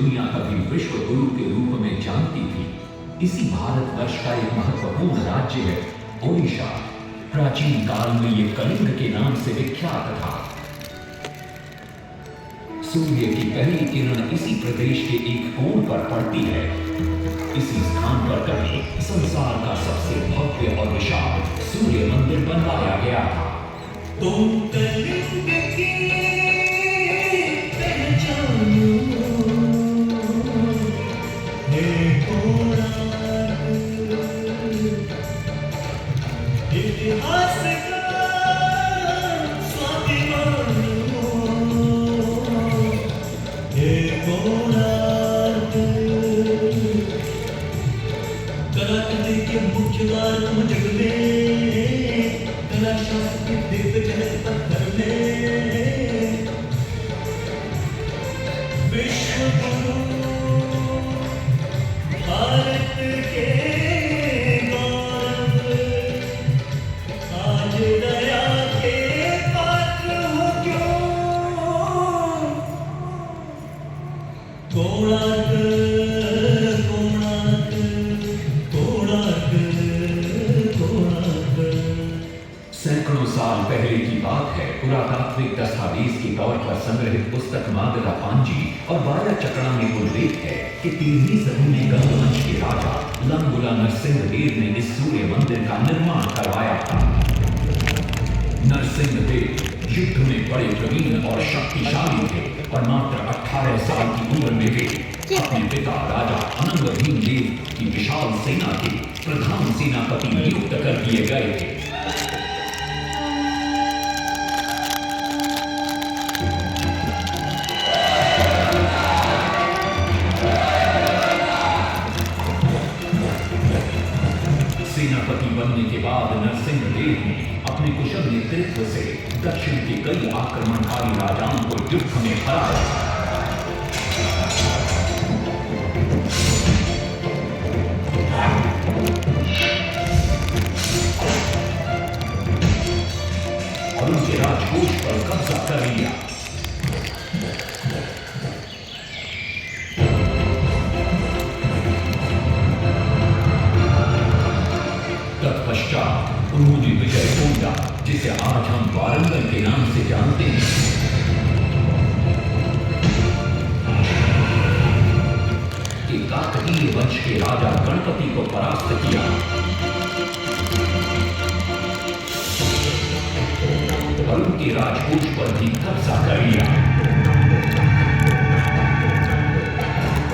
दुनिया कभी विश्व गुरु के रूप में जानती थी। इसी भारतवर्ष का एक महत्वपूर्ण राज्य है ओडिशा। प्राचीन काल में ये कलिंग के नाम से विख्यात था। सूर्य की पहली किरण इसी प्रदेश के एक कोण पर पड़ती है। इसी स्थान पर कभी संसार का सबसे भव्य और विशाल सूर्य मंदिर बनवाया गया था। तुम कलिंग की पहचानो, हे कोणार्क, इतिहास का स्वाभिमान हो, हे कोणार्क। कलाकृति के मुख्य द्वार तुम जग में, कला शास्त्र के दिव्य जगत पत्थर में, विश्व गुरु भारत के गौरव, आज दया के पात्र हो क्यों। कोणार्क, कोणार्क, कोणार्क, कोणार्क। सैकड़ों साल पहले की बात है। पुरातात्विक दस्तावेज के तौर पर संग्रहित पुस्तक मागधा पांजी और वाया चक्रा में उल्लेख है कि 13वीं सदी में गंगवंश के राजा लंगुला नरसिंहदेव ने इस सूर्य मंदिर का निर्माण करवाया था। नरसिंहदेव युद्ध में बड़े प्रवीण और शक्तिशाली थे और मात्र 18 साल की उम्र में वे अपने पिता राजा अनंग भीमदेव की विशाल सेना के प्रधान सेनापति नियुक्त कर दिए गए थे। सेनापति बनने के बाद नरसिंहदेव ने अपने कुशल नेतृत्व से दक्षिण के कई आक्रमणकारी राजाओं को युद्ध में हराया। और उनके राजकोष पर कब्जा कर लिया। तत्पश्चात उन्होंने विजय कोंडा, जिसे आज हम वारंगल के नाम से जानते हैं, के काकतीय वंश के राजा गणपति को परास्त किया और उनके राजकोष पर भी कब्जा कर लिया।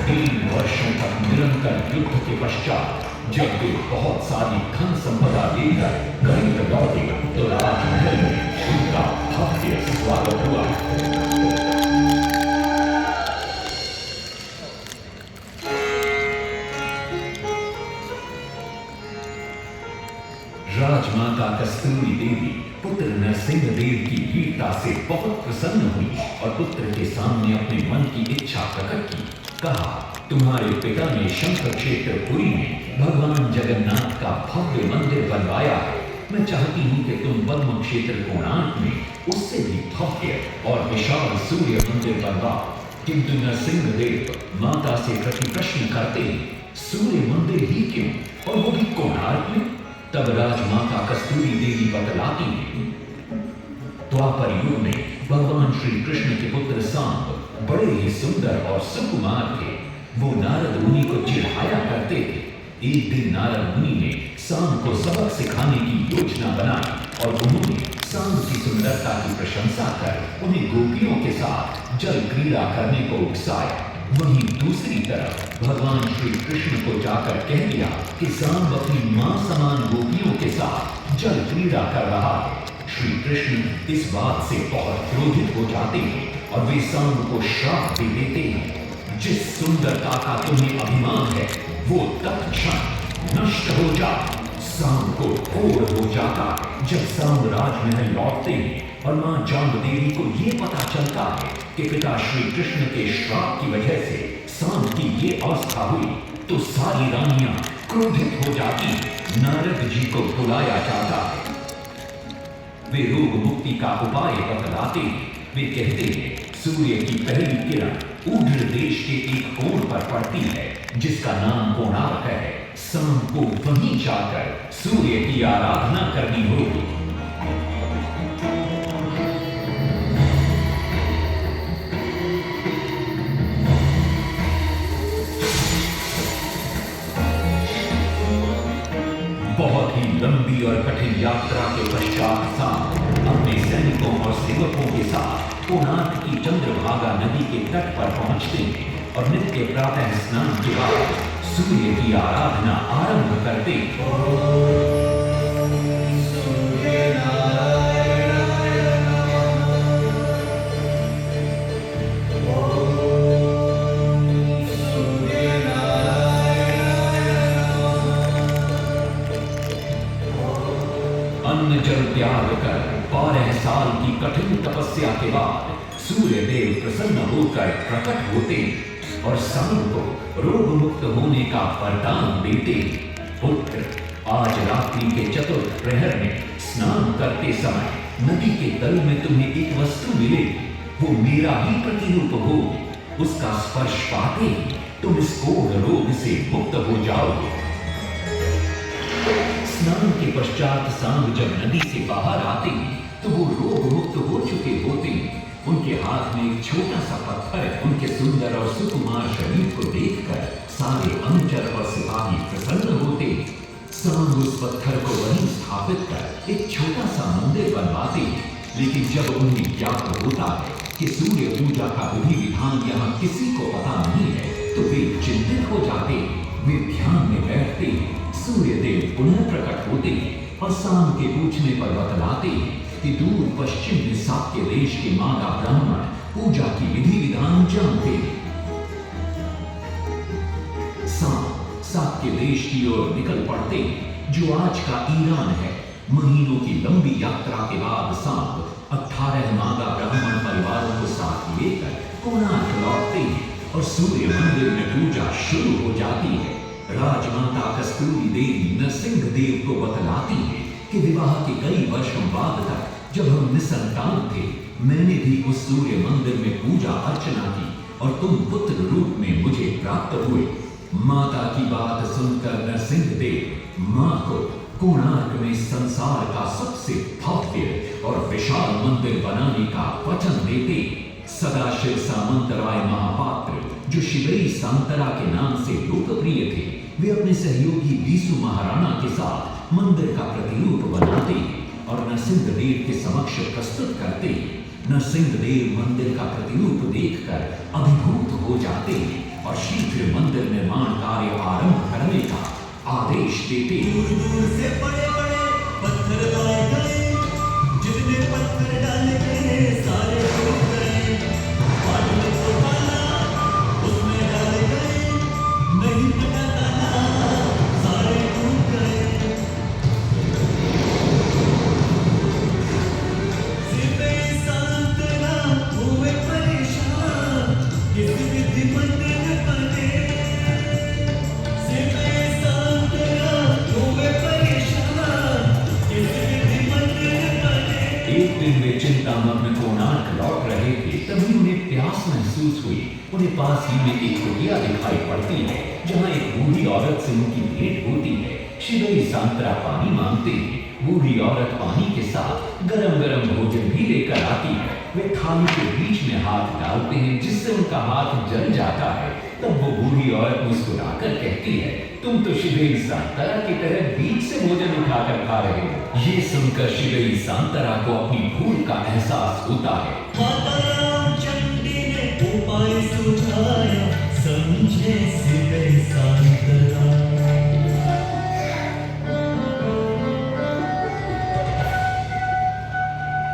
3 वर्षों तक निरंतर युद्ध के पश्चात जब वे बहुत सारी धन संपदा लेकर कलिंग लौटे तो राजमहल में उनका भव्य स्वागत हुआ। राजमाता कस्तूरी देवी पुत्र नरसिंहदेव की वीरता से बहुत प्रसन्न हुई और पुत्र के सामने अपने मन की इच्छा प्रकट की। कहा, तुम्हारे पिता ने शंकर क्षेत्र पुरी में भगवान जगन्नाथ का भव्य मंदिर बनवाया है। मैं चाहती हूँ कि तुम पद्म क्षेत्र कोणार्क में उससे भी भव्य और विशाल सूर्य मंदिर बनवाओ। किंतु नरसिंहदेव माता से प्रति प्रश्न करते हैं, सूर्य मंदिर ही क्यों, और वो भी कोणार्क में? तब राजमाता कस्तूरी देवी बतलाती है, द्वापर युग में भगवान श्री कृष्ण के पुत्र सांब बड़े ही सुंदर और सुकुमार थे। वो नारद मुनि को चिढ़ाया करते थे। एक दिन नारद मुनि ने सांब को सबक सिखाने की योजना बनाई और उन्होंने सांब की सुंदरता की प्रशंसा कर उन्हें गोपियों के साथ जल क्रीड़ा करने को उकसाया। वहीं दूसरी तरफ भगवान श्री कृष्ण को जाकर कह दिया कि सांब अपनी मां समान गोपियों के साथ जल क्रीड़ा कर रहा है। श्री कृष्ण इस बात से बहुत क्रोधित हो जाते हैं और वे सांब को श्राप दे देते हैं, जिस सुंदरता का तुम्हें अभिमान है वो तत्क्षण नष्ट हो जा। सांब को घोर हो जाता है जब सांब राजमहल लौटते हैं और मां जाम्बदेवी को ये पता चलता है कि पिता श्री कृष्ण के श्राप की वजह से सांब की ये अवस्था हुई, तो सारी रानियां क्रोधित हो जाती। नारद जी को बुलाया जाता है। वे रोग मुक्ति का उपाय बतलाते हैं। वे कहते हैं, सूर्य की पहली किरण ऊढ़ देश के एक कोण पर पड़ती है जिसका नाम कोणार्क है। शाम को वहीं जाकर सूर्य की आराधना करनी होगी। बहुत ही लंबी और कठिन यात्रा के पश्चात शाम अपने सैनिकों और सेवकों के साथ कोणार्क की चंद्रभागा नदी के तट पर पहुंचते हैं और नित्य प्रातः स्नान के बाद सूर्य की आराधना आरंभ करते हैं। अन्न जल त्याग कर 12 साल की कठिन तपस्या के बाद सूर्य देव प्रसन्न होकर प्रकट होते और शाम को रोग मुक्त होने का वरदान देते। पुत्र, आज रात्रि के चतुर्थ प्रहर में स्नान करते समय नदी के तल में तुम्हें एक वस्तु मिलेगी। वो मेरा ही प्रतिरूप होगी। उसका स्पर्श पाते ही तुम इस कोढ़ रोग से मुक्त हो जाओगे। स्नान के पश्चात सांब जब नदी से बाहर आते हैं तो वो रोग मुक्त हो चुके होते हैं। उनके हाथ में एक छोटा सा पत्थर उनके सुंदर और सुकुमार शरीर को देखकर सारे अनुचर और सिपाही प्रसन्न होते हैं। सांब उस पत्थर को वहीं स्थापित कर एक छोटा सा मंदिर बनवाते हैं। लेकिन जब उन्हें ज्ञात होता है कि सूर्य पूजा का विधि विधान यहाँ किसी को पता नहीं है तो वे चिंतित हो जाते हैं। वे ध्यान में बैठते हैं। सूर्य देव पुनः प्रकट होते हैं और शाम के पूछने पर बतलाते हैं कि दूर पश्चिम में साक्य देश के मागा ब्राह्मण पूजा की विधि विधान जानते हैं। शाम साक्य देश की ओर निकल पड़ते हैं जो आज का ईरान है। महीनों की लंबी यात्रा के बाद शाम 18 मागा ब्राह्मण परिवारों को साथ लेकर कोणार्क लौटते हैं और सूर्य मंदिर में पूजा शुरू हो जाती है। राजमाता कस्तूरी देवी नरसिंह देव को बतलाती है कि विवाह के कई वर्षों बाद तक जब हम निसंतान थे मैंने भी उस सूर्य मंदिर में पूजा अर्चना की और तुम पुत्र रूप में मुझे प्राप्त हुए। माता की बात सुनकर नरसिंह देव मां को कोणार्क में संसार का सबसे भव्य और विशाल मंदिर बनाने का वचन देते। सदाशिव सामंतराय महापात्र जो शिवई सांतरा के नाम से लोकप्रिय थे, वे अपने सहयोगी बीसू महाराणा के साथ मंदिर का प्रतिरूप बनाते और नरसिंह देव के समक्ष प्रस्तुत करते। नरसिंह देव मंदिर का प्रतिरूप देखकर अभिभूत हो जाते और शीघ्र मंदिर निर्माण कार्य आरंभ करने का आदेश देते। दूर दूर से बड़े बड़े पत्थर लाए गए, जितने पत्थर डाले गए सारे टूट गए। पानी को डाला उसमें डाले गए, नहीं पता डाला सारे टूट गए। सिर्फ सांतरा हुए परेशान, किसी विधि मंदिर बने। सिर्फ सांतरा हुए परेशान, किसी विधि मंदिर बने। एक दिन वे चिंतामग्न कोणार्क लौट रहे थे, तभी उन्हें प्यास महसूस हुई। उन्हें पास ही में एक कुटिया दिखाई पड़ती है जहाँ एक बूढ़ी औरत से उनकी भेंट होती है। शिवई सांतरा पानी मांगते हैं। बूढ़ी औरत पानी के साथ गरम गरम भोजन भी लेकर आती है। वे थाली के बीच में हाथ डालते हैं जिससे उनका हाथ जल जाता है। तब वो बूढ़ी औरत मुस्कुराकर कहती है, तुम तो शिवई सांतरा की तरह बीच से भोजन उठाकर खा रहे हो। ये सुनकर शिवई सांतरा को अपनी भूल का एहसास होता है। माता चंडी ने उपाय सुझाया, समझे सिवई सांतरा।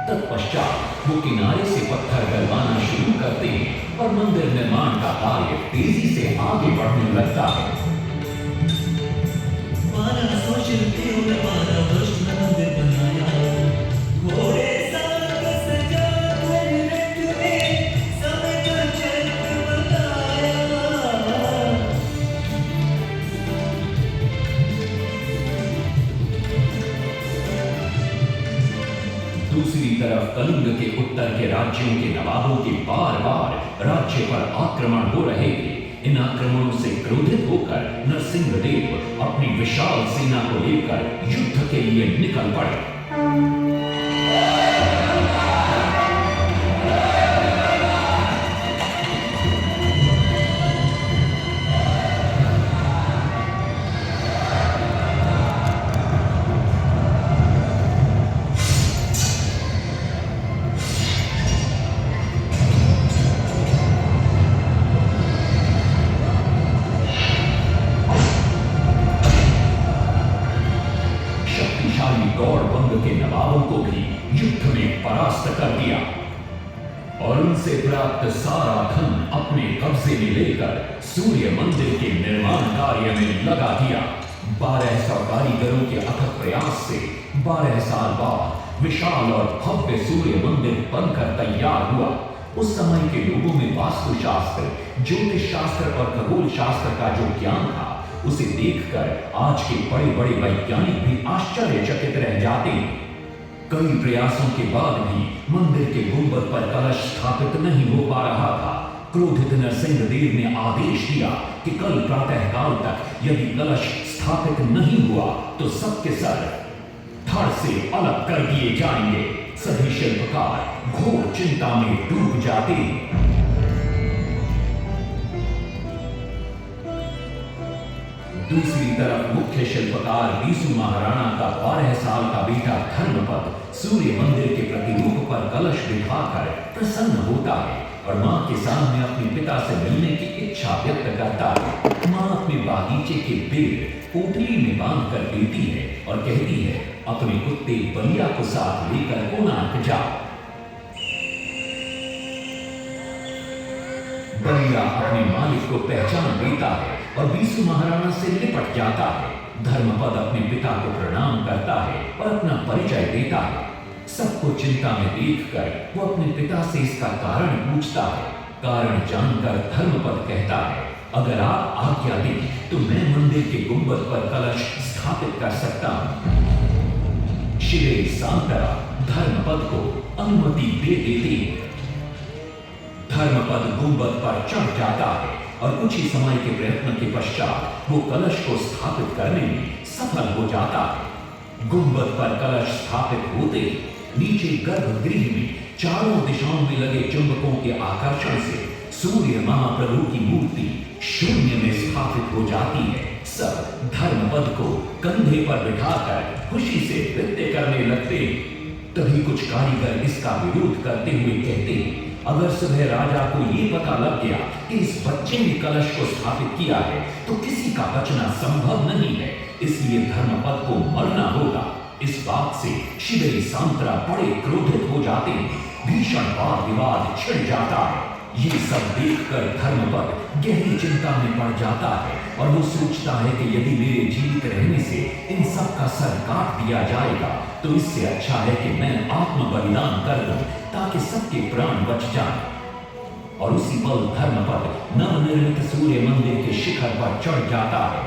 तत्पश्चात वो किनारे से पत्थर डलवाना शुरू करते हैं और मंदिर निर्माण का कार्य तेजी से आगे बढ़ने लगता है। 1200 शिल्पियों ने 12 वर्ष में मंदिर बनाया। घोड़े साथ सजा हुए रथ में समय का चक्र बताया। दूसरी तरफ कलिंग के उत्तर के राज्यों के नवाबों के बार बार राज्य पर आक्रमण हो रहे थे। इन आक्रमणों से क्रोधित होकर नरसिंहदेव अपनी विशाल सेना को लेकर युद्ध के लिए निकल पड़े। गौड़बंद के नवाबों को भी युद्ध में परास्त कर दिया और उनसे प्राप्त सारा धन अपने कब्जे में लेकर सूर्य मंदिर के निर्माण कार्य में लगा दिया। 1200 कारीगरों के अथक प्रयास से 12 साल बाद विशाल और भव्य सूर्य मंदिर बनकर तैयार हुआ। उस समय के लोगों में वास्तुशास्त्र, ज्योतिष शास्त्र और खगोल शास्त्र का जो ज्ञान था, उसे देखकर आज के बड़े बड़े वैज्ञानिक भी आश्चर्यचकित रह जाते हैं। कई प्रयासों के बाद भी मंदिर के गुंबद पर कलश स्थापित नहीं हो पा रहा था। क्रोधित नरसिंहदेव ने आदेश दिया कि कल प्रातःकाल तक यदि कलश स्थापित नहीं हुआ तो सबके सर धड़ से अलग कर दिए जाएंगे। सभी शिल्पकार घोर चिंता में डूब जाते हैं। दूसरी तरफ मुख्य शिल्पकार बीसू महाराणा का 12 साल का बेटा धर्मपद सूर्य मंदिर के प्रतिरूप पर कलश बिठाकर प्रसन्न होता है और मां के सामने अपने पिता से मिलने की इच्छा व्यक्त करता है। मां अपने बागीचे के पेड़ पोटली में बांध कर देती है और कहती है, अपने कुत्ते बलिया को साथ लेकर कोणार्क जाओ। बलिया अपने मालिक को पहचान लेता है और बीसू महाराणा से लिपट जाता है। धर्मपद अपने पिता को प्रणाम करता है और अपना परिचय देता है। सबको चिंता में देखकर वो अपने पिता से इसका कारण पूछता है। कारण जानकर धर्मपद कहता है, अगर आप आज्ञा दें तो मैं मंदिर के गुंबद पर कलश स्थापित कर सकता हूं। शिवे सांतरा धर्मपद को अनुमति दे देती है। धर्मपद गुंबद पर चढ़ जाता है और कुछ ही समय के प्रयत्न के पश्चात वो कलश को स्थापित करने में सफल हो जाता है। गुंबद पर कलश स्थापित होते नीचे गर्भगृह में चारों दिशाओं में लगे चुंबकों के आकर्षण से सूर्य महाप्रभु की मूर्ति शून्य में स्थापित हो जाती है। सब धर्मपद को कंधे पर बिठाकर खुशी से नृत्य करने लगते। तभी कुछ कारीगर इसका विरोध करते हुए कहते हैं, अगर सुबह राजा को ये पता लग गया कि इस बच्चे ने कलश को स्थापित किया है तो किसी का बचना संभव नहीं है, इसलिए धर्मपद को मरना होगा। इस बात से शिवे सांतरा बड़े क्रोधित हो जाते हैं। भीषण वाद विवाद छिड़ जाता है। ये सब देखकर धर्मपद गहरी चिंता में पड़ जाता है और वो सोचता है कि यदि मेरे जीवित रहने से इन सब का सर काट दिया जाएगा तो इससे अच्छा है कि मैं आत्म बलिदान कर दूं ताकि सबके प्राण बच जाएं। और उसी पल धर्मपद नवनिर्मित सूर्य मंदिर के शिखर पर चढ़ जाता है।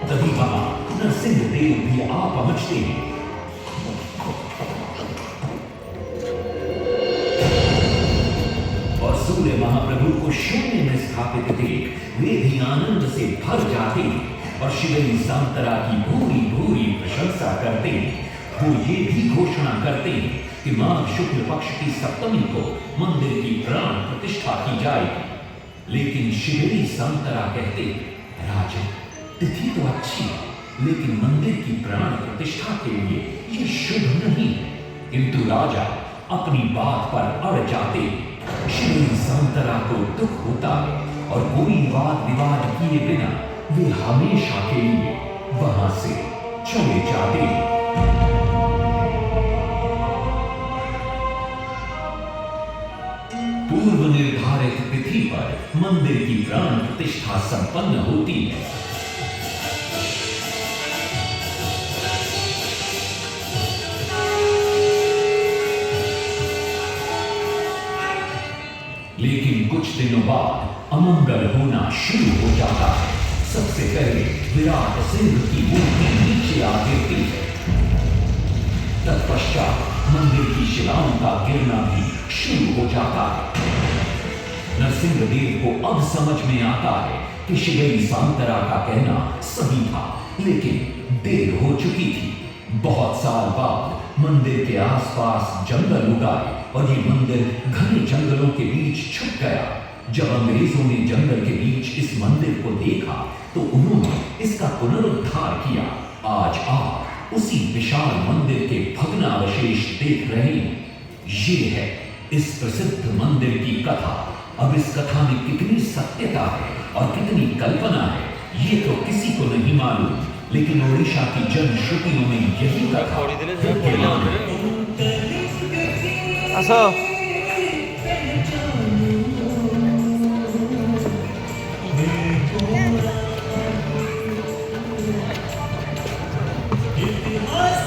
तभी वहां नरसिंहदेव भी आ पहुंचते हैं। सूर्य महाप्रभु को शून्य में स्थापित देख वे भी आनंद से भर जाते और शिवलिंग सांतरा की भूरी भूरी प्रशंसा करते। वो ये भी घोषणा करते कि माघ शुक्ल पक्ष की सप्तमी को मंदिर की प्राण प्रतिष्ठा की जाएगी। लेकिन शिवलिंग सांतरा कहते, राजन तिथि तो अच्छी है, लेकिन मंदिर की प्राण प्रतिष्ठा के लिए ये शुभ नहीं है। किंतु राजा अपनी बात पर अड़ जाते। श्री सांतरा को दुख होता है और कोई वाद विवाद किए बिना वे हमेशा के लिए वहां से चले जाते। पूर्व निर्धारित तिथि पर मंदिर की प्राण प्रतिष्ठा संपन्न होती है। लेकिन कुछ दिनों बाद अमंगल होना शुरू हो जाता है। सबसे पहले विराट सिंह की मूर्ति नीचे आ गिरती है। तत्पश्चात मंदिर की शिलाओं का गिरना भी शुरू हो जाता है। नरसिंहदेव को अब समझ में आता है कि शिवलिंग सांतरा का कहना सही था, लेकिन देर हो चुकी थी। बहुत साल बाद मंदिर के आसपास जंगल उगाए और ये मंदिर घने जंगलों के बीच छुप गया। जब अंग्रेजों ने जंगल के बीच इस मंदिर को देखा तो उन्होंने इसका पुनरुद्धार किया। आज आप उसी विशाल मंदिर के भग्नावशेष देख रहे हैं। ये है इस प्रसिद्ध मंदिर की कथा। अब इस कथा में कितनी सत्यता है और कितनी कल्पना है, ये तो किसी को नहीं मालूम, लेकिन ओडिशा की जनश्रुतियों में यही कथा विद्यमान है। इतिहास